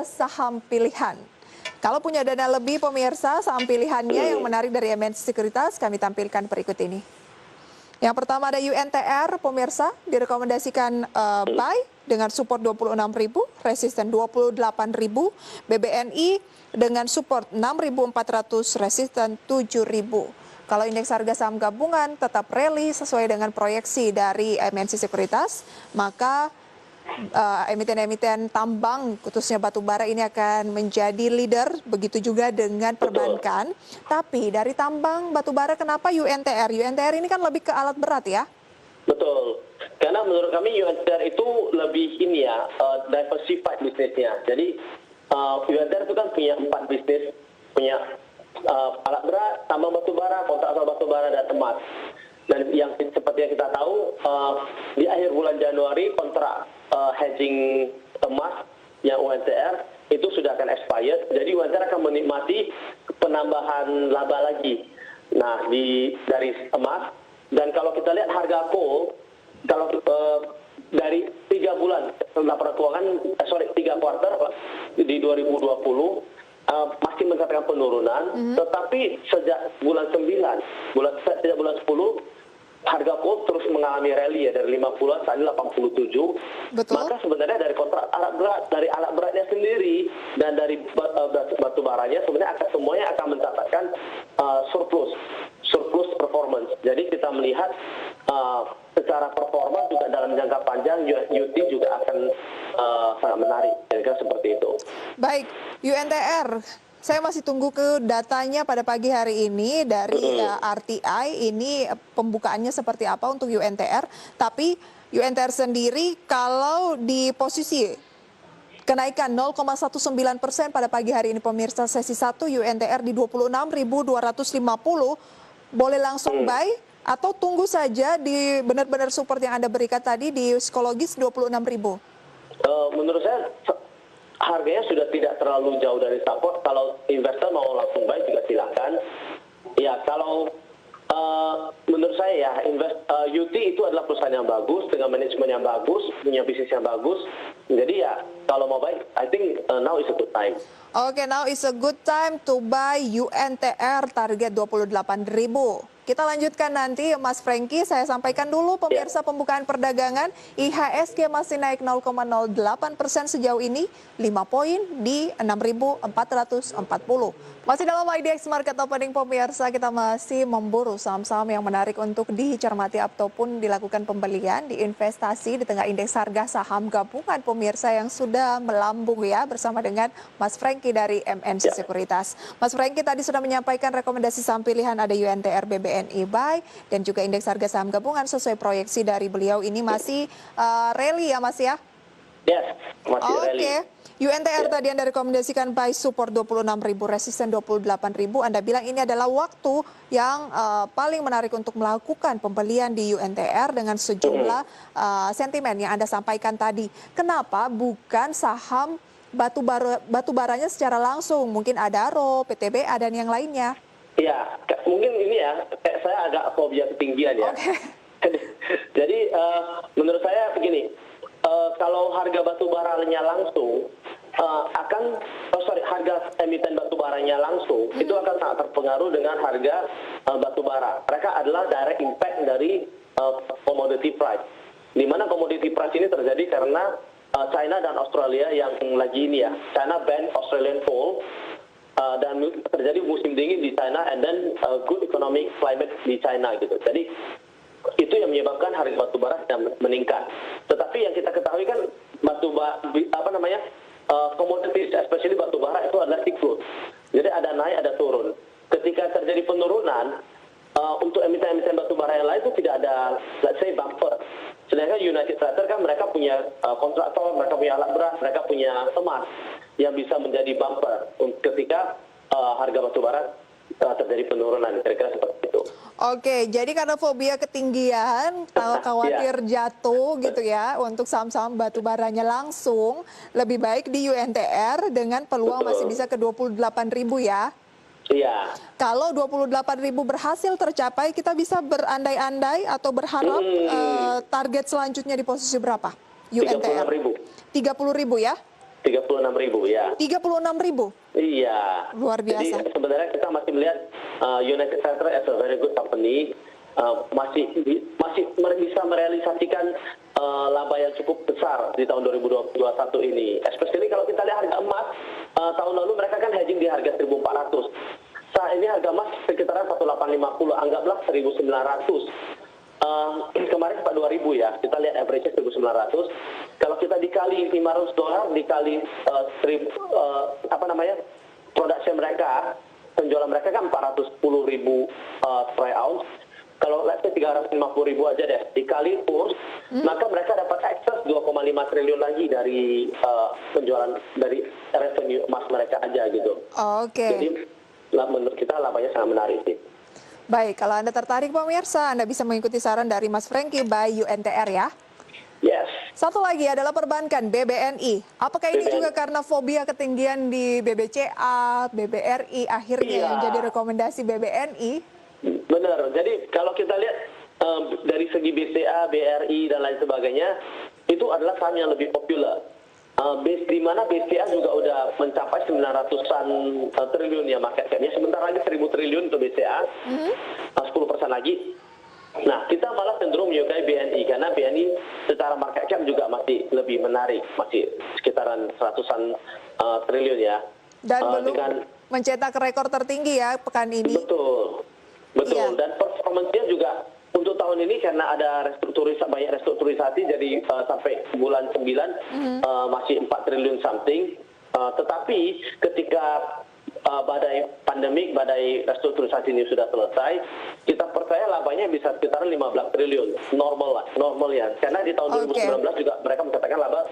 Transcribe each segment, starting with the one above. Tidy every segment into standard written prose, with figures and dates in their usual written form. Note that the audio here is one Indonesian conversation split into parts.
Saham pilihan. Kalau punya dana lebih pemirsa, saham pilihannya yang menarik dari MNC Sekuritas kami tampilkan berikut ini. Yang pertama ada UNTR pemirsa, direkomendasikan buy dengan support 26.000, resisten 28.000, BBNI dengan support 6.400, resisten 7.000. Kalau indeks harga saham gabungan tetap rally sesuai dengan proyeksi dari MNC Sekuritas, maka emiten-emiten tambang khususnya batubara ini akan menjadi leader, begitu juga dengan perbankan. Tapi dari tambang batubara kenapa UNTR? UNTR ini kan lebih ke alat berat ya? Betul, karena menurut kami UNTR itu lebih diversified bisnisnya. Jadi UNTR itu kan punya 4 bisnis, punya alat berat, tambang batubara, kontrak asal batubara, dan emas. Dan yang seperti yang kita tahu, di akhir bulan Januari kontrak hedging emas yang UNTR itu sudah akan expired, jadi UNTR akan menikmati penambahan laba lagi. Nah, dari emas, dan kalau kita lihat harga coal, kalau dari 3 bulan laporan keuangan, 3 kuartal di 2020 masih mencatatkan penurunan, tetapi sejak bulan 9, sejak bulan 10 harga coal terus mengalami rally ya, dari 50 saat ini 87. Betul. Maka sebenarnya dari kontrak alat berat, dari alat beratnya sendiri dan dari batu baranya sebenarnya semuanya akan mencatatkan surplus performance. Jadi kita melihat secara performa juga dalam jangka panjang UT juga akan sangat menarik, kira-kira seperti itu. Baik, UNTR. Saya masih tunggu ke datanya pada pagi hari ini dari RTI, ini pembukaannya seperti apa untuk UNTR. Tapi UNTR sendiri kalau di posisi kenaikan 0,19% pada pagi hari ini pemirsa sesi 1 UNTR di 26.250, boleh langsung buy atau tunggu saja di benar-benar support yang Anda berikan tadi di psikologis 26.000? Menurut saya harganya sudah tidak terlalu jauh dari support. Kalau investor mau langsung buy juga silakan. Ya, kalau menurut saya ya, UT itu adalah perusahaan yang bagus dengan manajemen yang bagus, punya bisnis yang bagus. Jadi ya, kalau mau buy, I think now is a good time. Oke, now is a good time to buy UNTR target 28.000. Kita lanjutkan nanti, Mas Franky. Saya sampaikan dulu pemirsa pembukaan perdagangan. IHSG masih naik 0,08% sejauh ini, 5 poin di 6.440. Masih dalam IDX Market Opening pemirsa, kita masih memburu saham-saham yang menarik untuk dicermati ataupun dilakukan pembelian, diinvestasi di tengah indeks harga saham gabungan pemirsa yang sudah melambung ya, bersama dengan Mas Franky dari MNC Sekuritas. Mas Franky tadi sudah menyampaikan rekomendasi saham pilihan, ada UNTR, BBNI buy, dan juga indeks harga saham gabungan sesuai proyeksi dari beliau ini masih rally ya Mas ya? Yes, masih rally. UNTR tadi Anda rekomendasikan buy support 26.000, resisten 28.000. Anda bilang ini adalah waktu yang paling menarik untuk melakukan pembelian di UNTR dengan sejumlah sentimen yang Anda sampaikan tadi. Kenapa bukan saham batubaranya secara langsung? Mungkin Adaro, PTBA, dan yang lainnya. Ya, mungkin ini ya, saya agak fobia ketinggian ya. Jadi menurut saya begini, kalau harga batubaranya langsung harga emiten batubaranya langsung itu akan sangat terpengaruh dengan harga batubara. Mereka adalah direct impact dari commodity price. Di mana commodity price ini terjadi karena China dan Australia yang lagi ini ya, China ban Australian coal. Dan terjadi musim dingin di China, and then good economic climate di China gitu. Jadi itu yang menyebabkan harga batubara meningkat. Tetapi yang kita ketahui kan commodities, especially batubara itu adalah siklus. Jadi ada naik, ada turun. Ketika terjadi penurunan, untuk emiten-emiten batubara yang lain itu tidak ada, let's say, bumper. Sedangkan United States kan mereka punya kontraktor, mereka punya alat berat, mereka punya emas yang bisa menjadi bumper ketika harga batubara terjadi penurunan, kira-kira seperti itu. Oke, jadi karena fobia ketinggian, khawatir jatuh gitu ya, untuk saham-saham batubaranya langsung, lebih baik di UNTR dengan peluang masih bisa ke 28.000 ya? Iya. Kalau 28.000 berhasil tercapai, kita bisa berandai-andai atau berharap target selanjutnya di posisi berapa? UNTR? 30.000 ya? 36.000 ya. 36.000? Iya. Luar biasa. Jadi sebenarnya kita masih melihat United Theatre as a very good company, masih bisa merealisasikan laba yang cukup besar di tahun 2021 ini. Especially kalau kita lihat harga emas, tahun lalu mereka kan hedging di harga 1.400. Saat ini harga emas sekitaran 1.850, anggaplah 1.900. Kemarin sempat 2.000 ya, kita lihat average-nya 1.900. Kalau kita dikali $500, dikali production mereka, penjualan mereka kan 410.000 troy ounce. Kalau let's say 350.000 aja deh, dikali kurs, maka mereka dapat akses 2,5 triliun lagi dari penjualan dari revenue emas mereka aja gitu. Oke. Jadi menurut kita labanya sangat menarik sih. Baik, kalau Anda tertarik pemirsa, Anda bisa mengikuti saran dari Mas Franky by UNTR ya. Yes. Satu lagi adalah perbankan BBNI. Apakah ini juga karena fobia ketinggian di BBCA, BBRI akhirnya yang jadi rekomendasi BBNI? Benar. Jadi kalau kita lihat dari segi BCA, BRI dan lain sebagainya, itu adalah saham yang lebih populer. Di mana BCA juga udah mencapai 900-an triliun ya market cap-nya. Sebentar lagi 1.000 triliun untuk BCA, 10% lagi. Nah, kita malah cenderung menyukai BNI karena BNI secara market cap juga masih lebih menarik, masih sekitaran 100-an triliun ya. Dan belum mencetak rekor tertinggi ya pekan ini. Betul. Iya. Dan performanya juga untuk tahun ini karena ada banyak restrukturisasi, jadi sampai bulan 9 masih 4 triliun something. Tetapi ketika badai pandemik, badai restrukturisasi ini sudah selesai, kita percaya labanya bisa sekitar 15 triliun. Normal ya. Karena di tahun 2019 juga mereka mencatatkan laba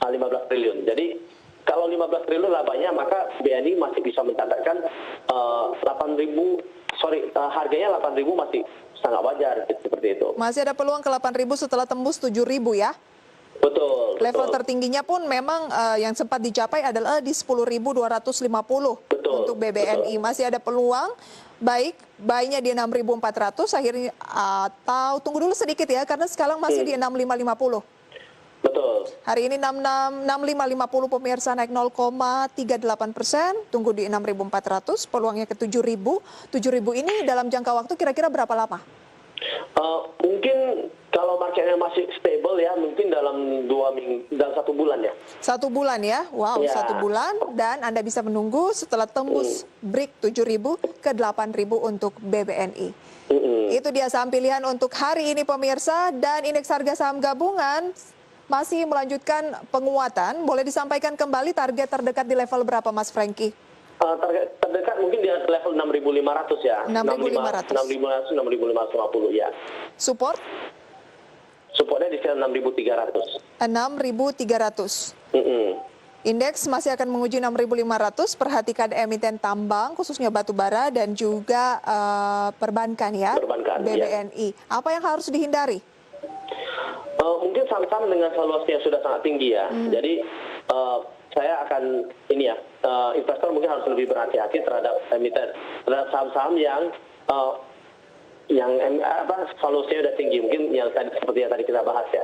15 triliun. Jadi kalau 15 triliun labanya, maka BNI masih bisa mencatatkan harganya 8.000 masih sangat wajar seperti itu. Masih ada peluang ke 8.000 setelah tembus 7.000 ya? Betul. Level tertingginya pun memang yang sempat dicapai adalah di 10.250 untuk BBNI. Masih ada peluang, baik buy-nya di 6.400 akhirnya, atau tunggu dulu sedikit ya, karena sekarang masih di 6.550. Betul. Hari ini 6550 pemirsa naik 0,38%, tunggu di 6.400, peluangnya ke 7.000. 7.000 ini dalam jangka waktu kira-kira berapa lama? Mungkin kalau marketnya masih stable ya, mungkin dalam 1 bulan ya. 1 bulan ya, wow ya. 1 bulan, dan Anda bisa menunggu setelah tembus break 7.000 ke 8.000 untuk BBNI. Itu dia saham pilihan untuk hari ini pemirsa, dan indeks harga saham gabungan masih melanjutkan penguatan. Boleh disampaikan kembali target terdekat di level berapa Mas Franky? Target terdekat mungkin di level 6.500 ya. 6.500. 6.550 ya. Support? Supportnya di sekitar 6.300. 6.300. Indeks masih akan menguji 6.500. Perhatikan emiten tambang, khususnya batu bara dan juga perbankan ya. Perbankan, BBNI. Ya. Apa yang harus dihindari? Mungkin saham-saham dengan valuasi yang sudah sangat tinggi ya. Jadi saya akan investor mungkin harus lebih berhati-hati terhadap emiten, terhadap saham-saham yang valuasinya sudah tinggi, mungkin yang tadi seperti yang tadi kita bahas ya.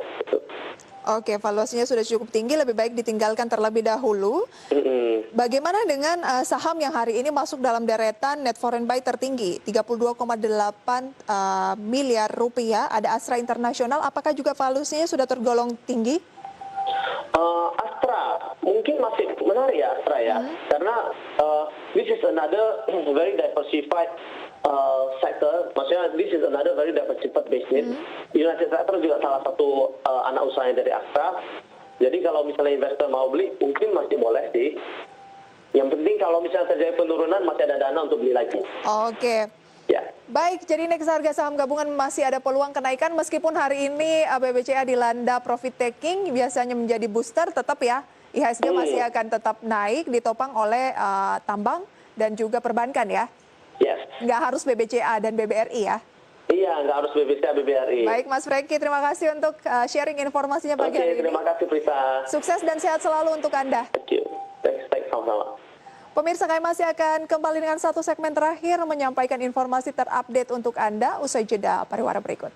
Oke, valuasinya sudah cukup tinggi, lebih baik ditinggalkan terlebih dahulu. Bagaimana dengan saham yang hari ini masuk dalam deretan net foreign buy tertinggi, 32,8 miliar rupiah, ada Astra Internasional, apakah juga valuasinya sudah tergolong tinggi? Astra, mungkin masih menarik ya Astra ya, karena this is another very diversified sector, maksudnya this is another very diversified business. United Theatre juga salah satu anak usahanya dari Astra. Jadi kalau misalnya investor mau beli, mungkin masih boleh sih. Yang penting kalau misalnya terjadi penurunan, masih ada dana untuk beli lagi. Oke. Ya. Baik, jadi indeks harga saham gabungan masih ada peluang kenaikan meskipun hari ini BBCA dilanda profit taking, biasanya menjadi booster, tetap ya IHSG masih akan tetap naik ditopang oleh tambang dan juga perbankan ya. Yes. Nggak harus BBCA dan BBRI ya. Iya, nggak harus BBCA, BBRI. Baik, Mas Franky, terima kasih untuk sharing informasinya pagi hari ini. Terima kasih, Prita. Sukses dan sehat selalu untuk Anda. Thank you. Thanks, sama-sama. Pemirsa, kami masih akan kembali dengan satu segmen terakhir menyampaikan informasi terupdate untuk Anda usai jeda pariwara berikut.